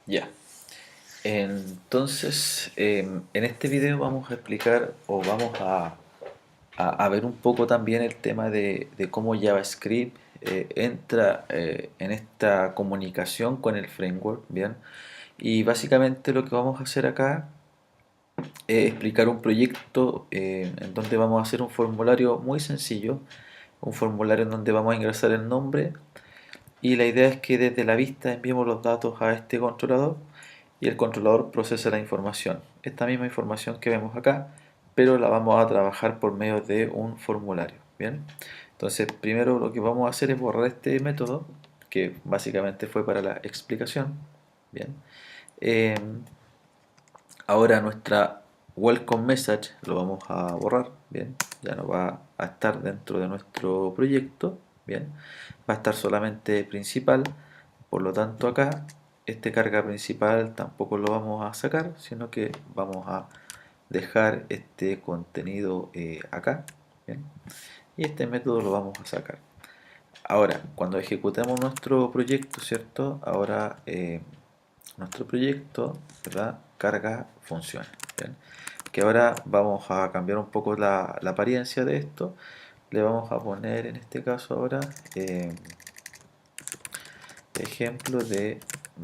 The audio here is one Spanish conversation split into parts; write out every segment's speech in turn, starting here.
Ya. Entonces, en este video vamos a explicar o vamos a ver un poco también el tema de cómo JavaScript entra en esta comunicación con el framework, ¿bien? Y básicamente lo que vamos a hacer acá es explicar un proyecto en donde vamos a hacer un formulario muy sencillo, un formulario en donde vamos a ingresar el nombre y la idea es que desde la vista enviemos los datos a este controlador y el controlador procesa la información. Esta misma información que vemos acá, pero la vamos a trabajar por medio de un formulario. Bien, entonces primero lo que vamos a hacer es borrar este método, que básicamente fue para la explicación. Bien, eh, ahora nuestra welcome message lo vamos a borrar. Bien, ya no va a estar dentro de nuestro proyecto. Bien, va a estar solamente principal. Por lo tanto acá este carga principal tampoco lo vamos a sacar, sino que vamos a dejar este contenido acá. ¿Bien? Y este método lo vamos a sacar. Ahora, cuando ejecutemos nuestro proyecto, ¿cierto? Ahora nuestro proyecto, ¿verdad? Carga funciona. ¿Bien? Que ahora vamos a cambiar un poco la apariencia de esto. Le vamos a poner en este caso ahora ejemplo de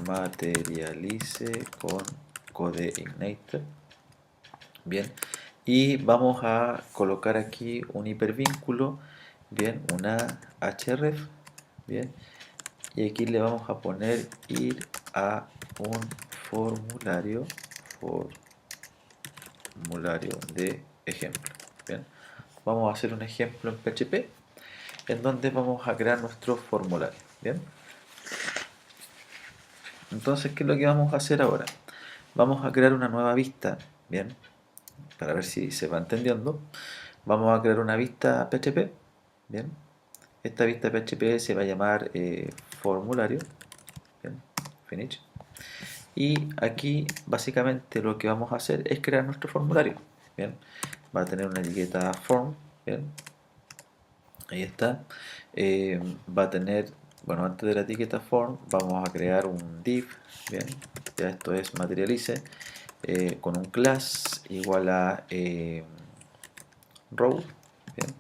materialice con CodeIgniter. Bien, y vamos a colocar aquí un hipervínculo, bien, una href, bien, y aquí le vamos a poner ir a un formulario, formulario de ejemplo. Bien, vamos a hacer un ejemplo en PHP en donde vamos a crear nuestro formulario. Bien, entonces, ¿qué es lo que vamos a hacer ahora? Vamos a crear una nueva vista, bien, para ver si se va entendiendo. Vamos a crear una vista PHP, bien. Esta vista PHP se va a llamar formulario, bien, finish. Y aquí básicamente lo que vamos a hacer es crear nuestro formulario, bien. Va a tener una etiqueta form, bien, ahí está. Va a tener, bueno, antes de la etiqueta form vamos a crear un div, bien, ya esto es materialice, con un class igual a row, bien.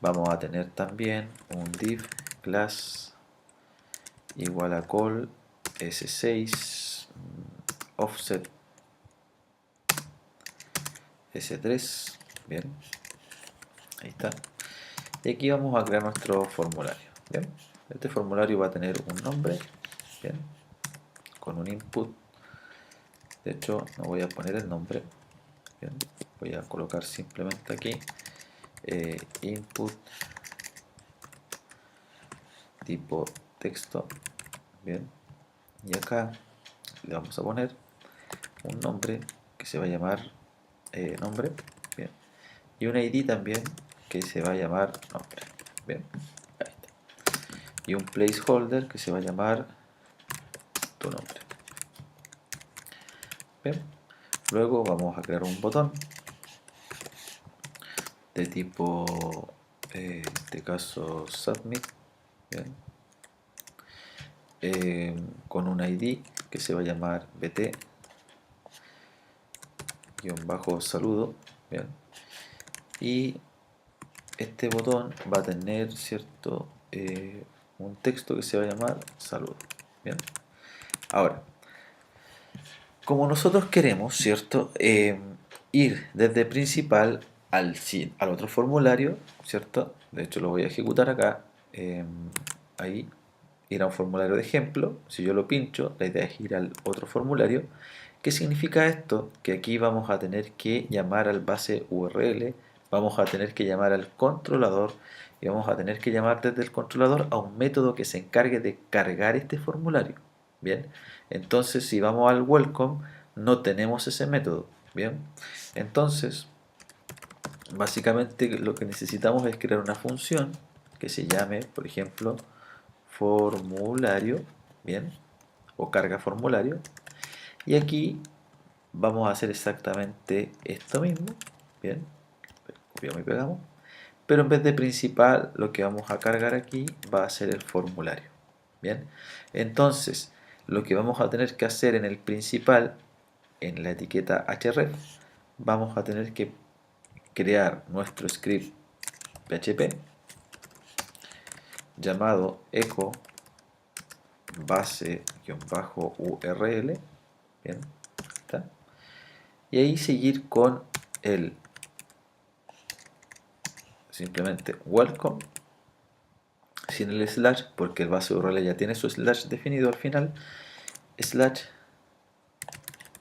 Vamos a tener también un div class igual a call s6 offset s3, bien, ahí está. Y aquí vamos a crear nuestro formulario, bien. Este formulario va a tener un nombre, bien, con un input. De hecho, no voy a poner el nombre, bien. Voy a colocar simplemente aquí input tipo texto, bien, y acá le vamos a poner un nombre que se va a llamar nombre, bien, y un ID también que se va a llamar nombre, bien, ahí está. Y un placeholder que se va a llamar tu nombre, bien. Luego vamos a crear un botón de tipo en este caso submit, bien, con un ID que se va a llamar bt-saludo, bien, y este botón va a tener cierto un texto que se va a llamar saludo, bien. Ahora, como nosotros queremos, cierto, ir desde principal al otro formulario, cierto, de hecho lo voy a ejecutar acá, ahí, ir a un formulario de ejemplo. Si yo lo pincho, la idea es ir al otro formulario. ¿Qué significa esto? Que aquí vamos a tener que llamar al base URL, vamos a tener que llamar al controlador y vamos a tener que llamar desde el controlador a un método que se encargue de cargar este formulario. Bien, entonces si vamos al welcome no tenemos ese método. Bien, entonces básicamente lo que necesitamos es crear una función que se llame, por ejemplo, formulario, bien, o carga formulario, y aquí vamos a hacer exactamente esto mismo, bien, copiamos y pegamos, pero en vez de principal lo que vamos a cargar aquí va a ser el formulario, bien. Entonces lo que vamos a tener que hacer en el principal, en la etiqueta href, vamos a tener que crear nuestro script PHP llamado echo base-url, bien, ¿está? Y ahí seguir con el simplemente welcome sin el slash, porque el base URL ya tiene su slash definido al final, slash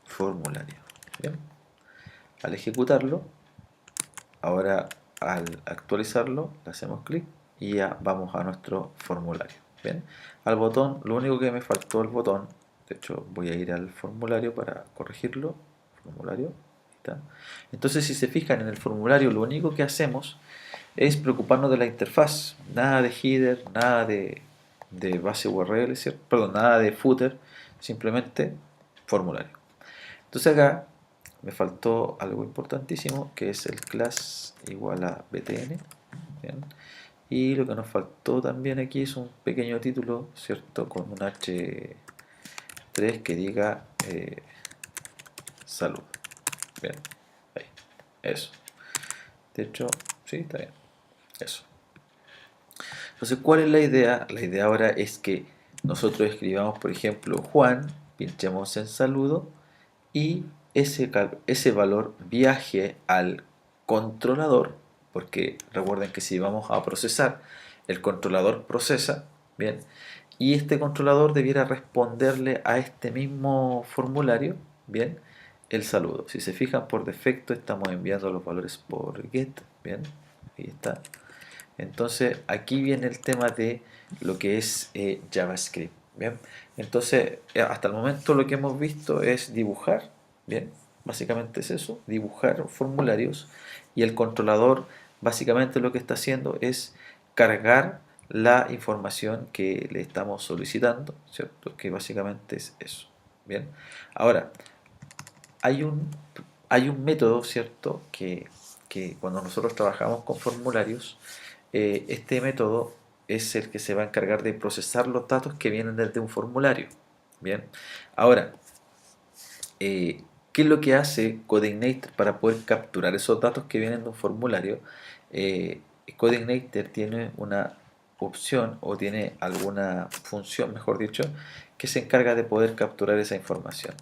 formulario. Bien. Al ejecutarlo, ahora al actualizarlo, le hacemos clic y ya vamos a nuestro formulario. Bien. Al botón, lo único que me faltó el botón, de hecho voy a ir al formulario para corregirlo. Formulario. ¿Está? Entonces, si se fijan en el formulario, lo único que hacemos es preocuparnos de la interfaz, nada de header, nada de base URL, ¿cierto? Perdón, nada de footer, simplemente formulario. Entonces acá me faltó algo importantísimo, que es el class igual a btn, ¿bien? Y lo que nos faltó también aquí es un pequeño título, ¿cierto? Con un h3 que diga salud. Bien, ahí, eso. De hecho, sí, está bien. Eso. Entonces, ¿cuál es la idea? La idea ahora es que nosotros escribamos, por ejemplo, Juan, pinchemos en saludo y ese valor viaje al controlador, porque recuerden que si vamos a procesar, el controlador procesa, bien, y este controlador debiera responderle a este mismo formulario, bien, el saludo. Si se fijan, por defecto estamos enviando los valores por get, bien, ahí está. Entonces aquí viene el tema de lo que es JavaScript. Bien, entonces hasta el momento lo que hemos visto es dibujar. Bien, básicamente es eso, dibujar formularios, y el controlador básicamente lo que está haciendo es cargar la información que le estamos solicitando, ¿cierto? Que básicamente es eso. Bien, ahora hay un, hay un método, ¿cierto? Que cuando nosotros trabajamos con formularios, este método es el que se va a encargar de procesar los datos que vienen desde un formulario. Bien, ahora, ¿qué es lo que hace Codeigniter para poder capturar esos datos que vienen de un formulario? Codeigniter tiene una opción o tiene alguna función, mejor dicho, que se encarga de poder capturar esa información.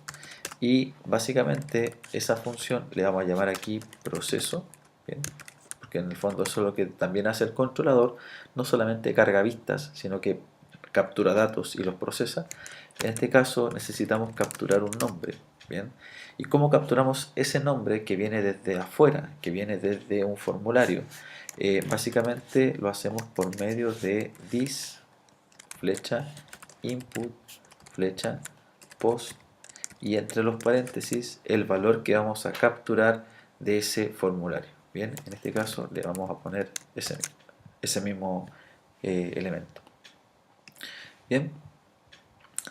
Y básicamente esa función le vamos a llamar aquí proceso, ¿bien? Porque en el fondo eso es lo que también hace el controlador, no solamente carga vistas, sino que captura datos y los procesa. En este caso necesitamos capturar un nombre, ¿bien? ¿Y cómo capturamos ese nombre que viene desde afuera, que viene desde un formulario? Básicamente lo hacemos por medio de this flecha input flecha post y entre los paréntesis el valor que vamos a capturar de ese formulario. Bien, en este caso le vamos a poner ese mismo elemento. Bien,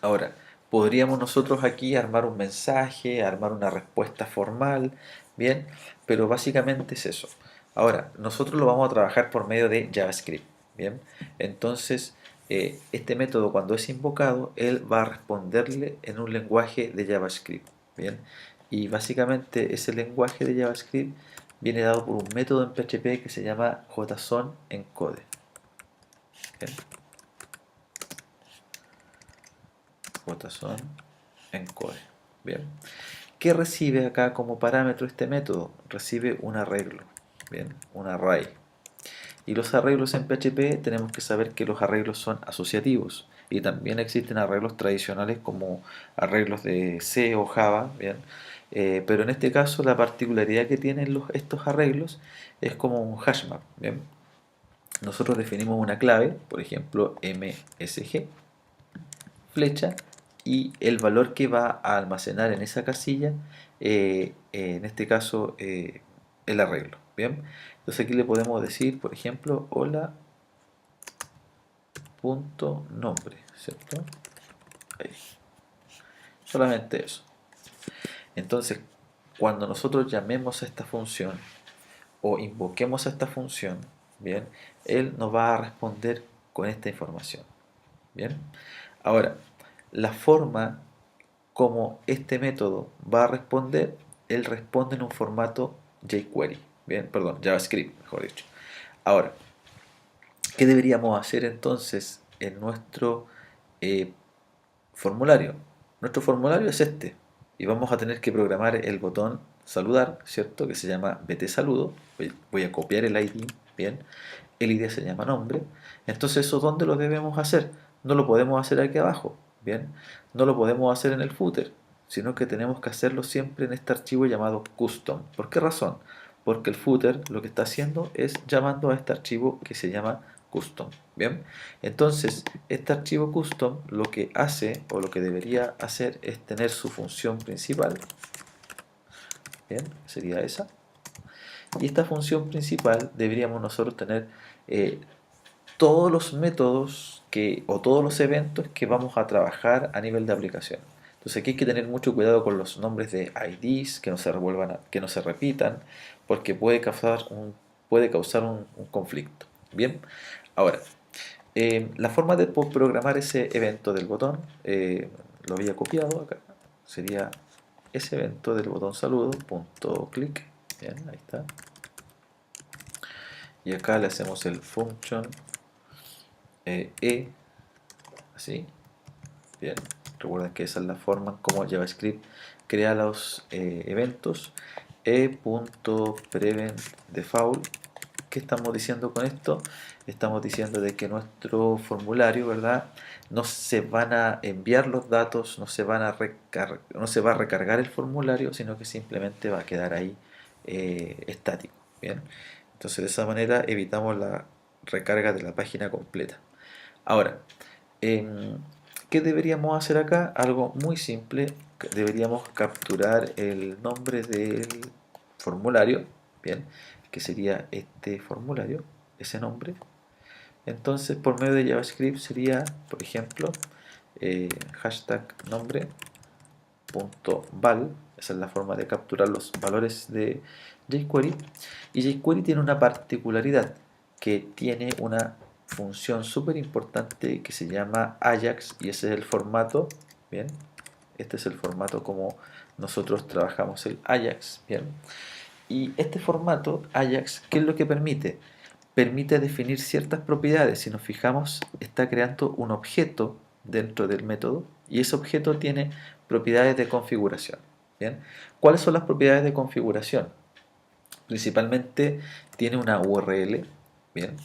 ahora podríamos nosotros aquí armar un mensaje, armar una respuesta formal, bien, pero básicamente es eso. Ahora, nosotros lo vamos a trabajar por medio de JavaScript, bien, entonces este método cuando es invocado, él va a responderle en un lenguaje de JavaScript, bien, y básicamente ese lenguaje de JavaScript viene dado por un método en PHP que se llama JSON-encode, bien, JSON-encode, bien. ¿Qué recibe acá como parámetro este método? Recibe un arreglo, bien, un array. Y los arreglos en PHP tenemos que saber que los arreglos son asociativos y también existen arreglos tradicionales como arreglos de C o Java, bien. Pero en este caso la particularidad que tienen estos arreglos es como un hashmap, bien. Nosotros definimos una clave, por ejemplo MSG, flecha, y el valor que va a almacenar en esa casilla, en este caso el arreglo. Bien, entonces aquí le podemos decir, por ejemplo, hola punto nombre, ¿cierto? Ahí. Solamente eso. Entonces, cuando nosotros llamemos a esta función o invoquemos a esta función, bien, él nos va a responder con esta información. Bien, ahora la forma como este método va a responder, él responde en un formato jQuery, bien, perdón, JavaScript, mejor dicho. Ahora, ¿qué deberíamos hacer entonces en nuestro eh, formulario? Nuestro formulario es este, y vamos a tener que programar el botón saludar, ¿cierto? Que se llama BT saludo. Voy a copiar el ID, bien. El ID se llama nombre. Entonces, ¿eso dónde lo debemos hacer? No lo podemos hacer aquí abajo, bien. No lo podemos hacer en el footer, sino que tenemos que hacerlo siempre en este archivo llamado custom. ¿Por qué razón? Porque el footer lo que está haciendo es llamando a este archivo que se llama custom, bien. Entonces, este archivo custom lo que hace o lo que debería hacer es tener su función principal, bien, sería esa. Y esta función principal deberíamos nosotros tener todos los métodos o todos los eventos que vamos a trabajar a nivel de aplicación. Entonces aquí hay que tener mucho cuidado con los nombres de IDs, que no se revuelvan, que no se repitan, porque puede causar un conflicto. Bien, ahora, la forma de programar ese evento del botón, lo había copiado acá, sería ese evento del botón saludo, punto clic, bien, ahí está. Y acá le hacemos el function así, bien. Recuerden que esa es la forma como JavaScript crea los eventos. e.preventDefault. ¿Qué estamos diciendo con esto? Estamos diciendo de que nuestro formulario, ¿verdad? No se van a enviar los datos, no se va a recargar el formulario, sino que simplemente va a quedar ahí estático, ¿bien? Entonces de esa manera evitamos la recarga de la página completa. Ahora, ¿qué deberíamos hacer acá? Algo muy simple. Deberíamos capturar el nombre del formulario, bien, que sería este formulario, ese nombre. Entonces, por medio de JavaScript sería, por ejemplo, hashtag nombre.val. Esa es la forma de capturar los valores de jQuery. Y jQuery tiene una particularidad, que tiene una función súper importante que se llama Ajax, y ese es el formato, bien, este es el formato como nosotros trabajamos el Ajax, bien, y este formato Ajax, ¿qué es lo que permite? Permite definir ciertas propiedades. Si nos fijamos, está creando un objeto dentro del método, y ese objeto tiene propiedades de configuración, bien. ¿Cuáles son las propiedades de configuración? Principalmente tiene una URL, bien,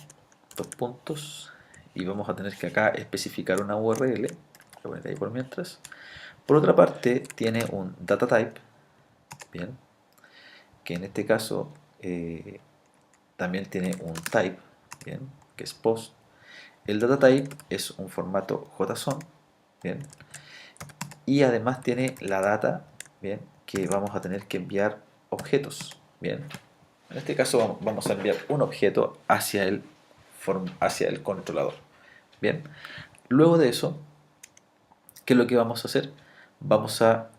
dos puntos, y vamos a tener que acá especificar una URL, voy a poner ahí por mientras. Por otra parte tiene un data type, bien, que en este caso también tiene un type, bien, que es post. El data type es un formato JSON, bien, y además tiene la data, bien, que vamos a tener que enviar objetos, bien. En este caso vamos a enviar un objeto hacia el controlador. Bien, luego de eso, ¿qué es lo que vamos a hacer? Vamos a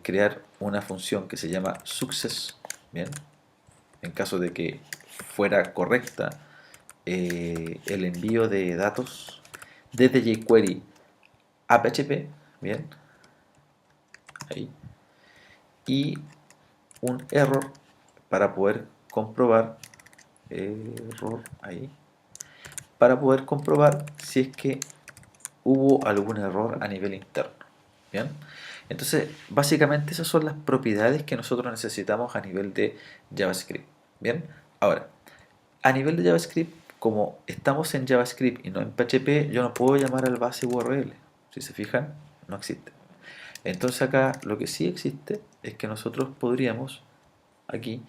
crear una función que se llama success. Bien, en caso de que fuera correcta el envío de datos desde jQuery a PHP. Bien, ahí. Y un error para poder comprobar error ahí, para poder comprobar si es que hubo algún error a nivel interno. Bien, entonces básicamente esas son las propiedades que nosotros necesitamos a nivel de JavaScript. Bien, ahora a nivel de JavaScript, como estamos en JavaScript y no en PHP, yo no puedo llamar al base URL. Si se fijan, no existe. Entonces acá lo que sí existe es que nosotros podríamos aquí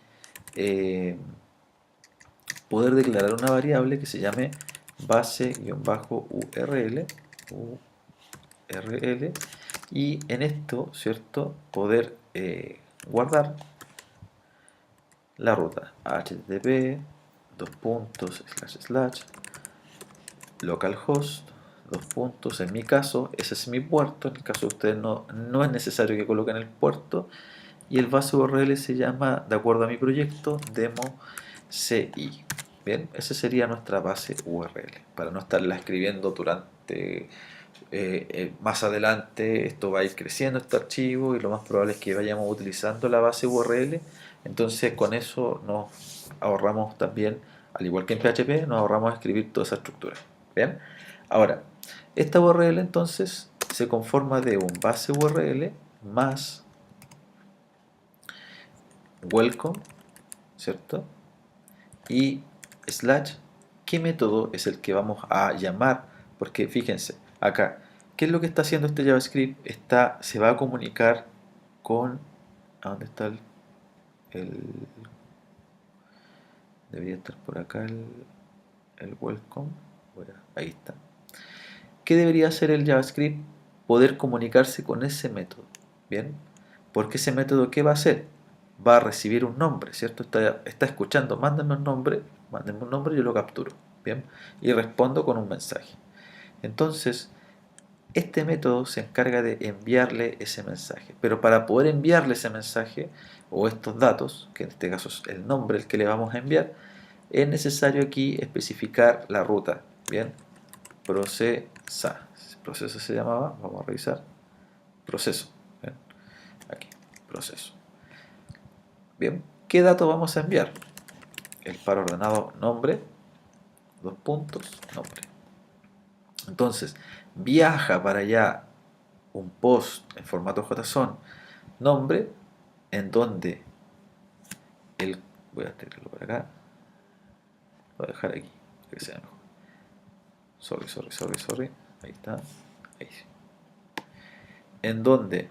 poder declarar una variable que se llame base-url, y en esto, ¿cierto?, poder guardar la ruta http localhost en mi caso ese es mi puerto, en el caso de ustedes no es necesario que coloquen el puerto, y el base URL se llama, de acuerdo a mi proyecto, demo CI. Bien, esa sería nuestra base URL, para no estarla escribiendo durante más adelante esto va a ir creciendo este archivo y lo más probable es que vayamos utilizando la base URL. Entonces con eso nos ahorramos también, al igual que en PHP, nos ahorramos escribir toda esa estructura. ¿Bien? Ahora, esta URL entonces se conforma de un base URL más welcome, ¿cierto? Y slash, ¿qué método es el que vamos a llamar? Porque fíjense, acá, ¿qué es lo que está haciendo este JavaScript? Se va a comunicar con... ¿A dónde está el- debería estar por acá el welcome. Bueno, ahí está. ¿Qué debería hacer el JavaScript? Poder comunicarse con ese método. ¿Bien? Porque ese método, ¿qué va a hacer? Va a recibir un nombre, ¿cierto? Está escuchando, mándenme un nombre, yo lo capturo. ¿Bien? Y respondo con un mensaje. Entonces, este método se encarga de enviarle ese mensaje. Pero para poder enviarle ese mensaje o estos datos, que en este caso es el nombre el que le vamos a enviar, es necesario aquí especificar la ruta. ¿Bien? Procesa. Proceso se llamaba, vamos a revisar. Proceso. ¿Bien? Aquí, proceso. Bien, ¿qué dato vamos a enviar? El par ordenado nombre, dos puntos, nombre. Entonces, viaja para allá un post en formato JSON, nombre, en donde voy a tenerlo por acá, lo voy a dejar aquí, para que sea mejor. Sorry. Ahí está. Ahí. En donde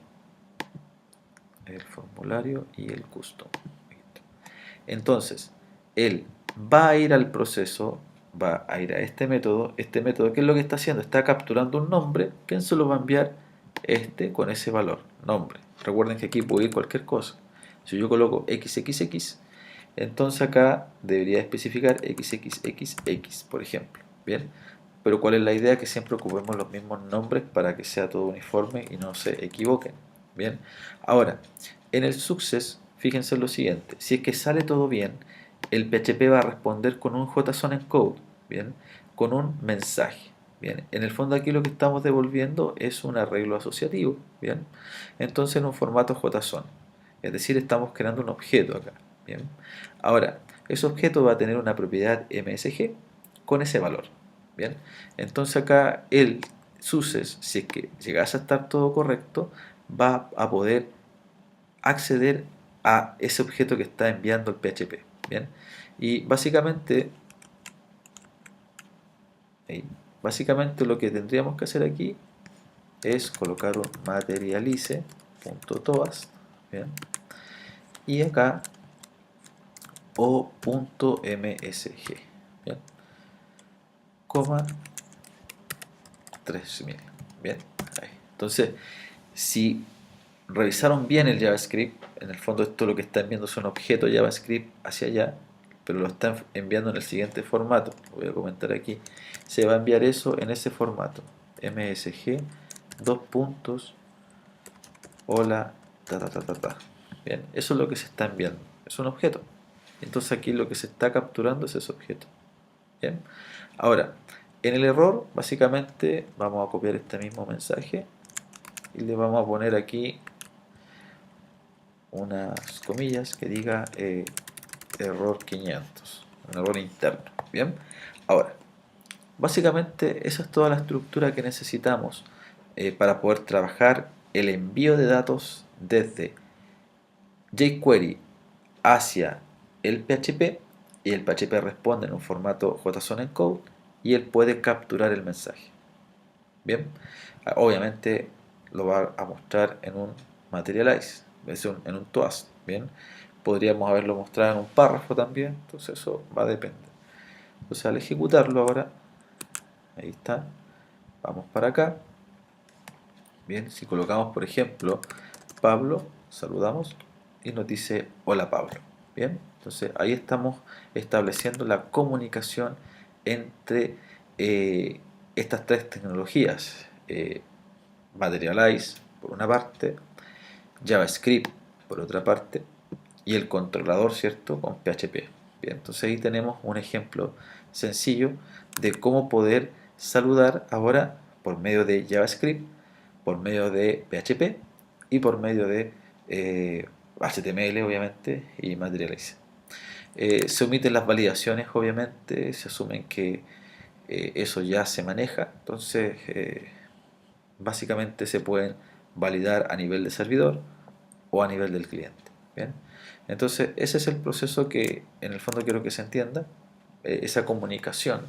el formulario y el custom. Entonces, él va a ir al proceso, va a ir a este método, ¿qué es lo que está haciendo? Está capturando un nombre, ¿quién se lo va a enviar? Este con ese valor, nombre. Recuerden que aquí puede ir cualquier cosa. Si yo coloco XXX, entonces acá debería especificar XXXX, por ejemplo. ¿Bien? Pero ¿cuál es la idea? Que siempre ocupemos los mismos nombres para que sea todo uniforme y no se equivoquen. Bien, ahora, en el success, fíjense en lo siguiente: si es que sale todo bien, el PHP va a responder con un JSON encode, bien, con un mensaje. Bien, en el fondo aquí lo que estamos devolviendo es un arreglo asociativo, bien, entonces en un formato JSON, es decir, estamos creando un objeto acá, bien. Ahora, ese objeto va a tener una propiedad MSG con ese valor, bien. Entonces acá el success, si es que llegase a estar todo correcto, va a poder acceder a ese objeto que está enviando el PHP. Bien, y básicamente lo que tendríamos que hacer aquí es colocar un materialize.toast, bien, y acá o.msg, bien, coma 3000, bien, ahí. Entonces, si revisaron bien el JavaScript, en el fondo esto lo que está enviando es un objeto JavaScript hacia allá, pero lo están enviando en el siguiente formato. Lo voy a comentar aquí. Se va a enviar eso en ese formato: msg, dos puntos, hola, ta. Bien, eso es lo que se está enviando, es un objeto. Entonces aquí lo que se está capturando es ese objeto. Bien, ahora en el error básicamente vamos a copiar este mismo mensaje y le vamos a poner aquí unas comillas que diga error 500, un error interno. Bien, ahora básicamente esa es toda la estructura que necesitamos para poder trabajar el envío de datos desde jQuery hacia el PHP, y el PHP responde en un formato JSON encode y él puede capturar el mensaje. Bien, obviamente lo va a mostrar en un materialize, en un toast. Bien, podríamos haberlo mostrado en un párrafo también, entonces eso va a depender. Entonces al ejecutarlo ahora, ahí está, vamos para acá. Bien, si colocamos por ejemplo Pablo, saludamos y nos dice hola Pablo. Bien, entonces ahí estamos estableciendo la comunicación entre estas tres tecnologías: Materialize por una parte, JavaScript por otra parte, y el controlador, ¿cierto?, con PHP. Bien, entonces ahí tenemos un ejemplo sencillo de cómo poder saludar ahora por medio de JavaScript, por medio de PHP y por medio de HTML, obviamente, y Materialize. Se omiten las validaciones, obviamente, se asumen que eso ya se maneja, entonces básicamente se pueden validar a nivel de servidor o a nivel del cliente. ¿Bien? Entonces ese es el proceso que en el fondo quiero que se entienda, esa comunicación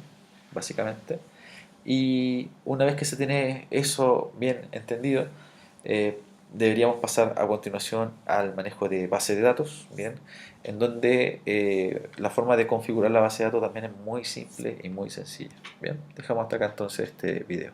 básicamente. Y una vez que se tiene eso bien entendido, deberíamos pasar a continuación al manejo de base de datos, bien, en donde la forma de configurar la base de datos también es muy simple y muy sencilla. Bien, dejamos hasta acá entonces este video.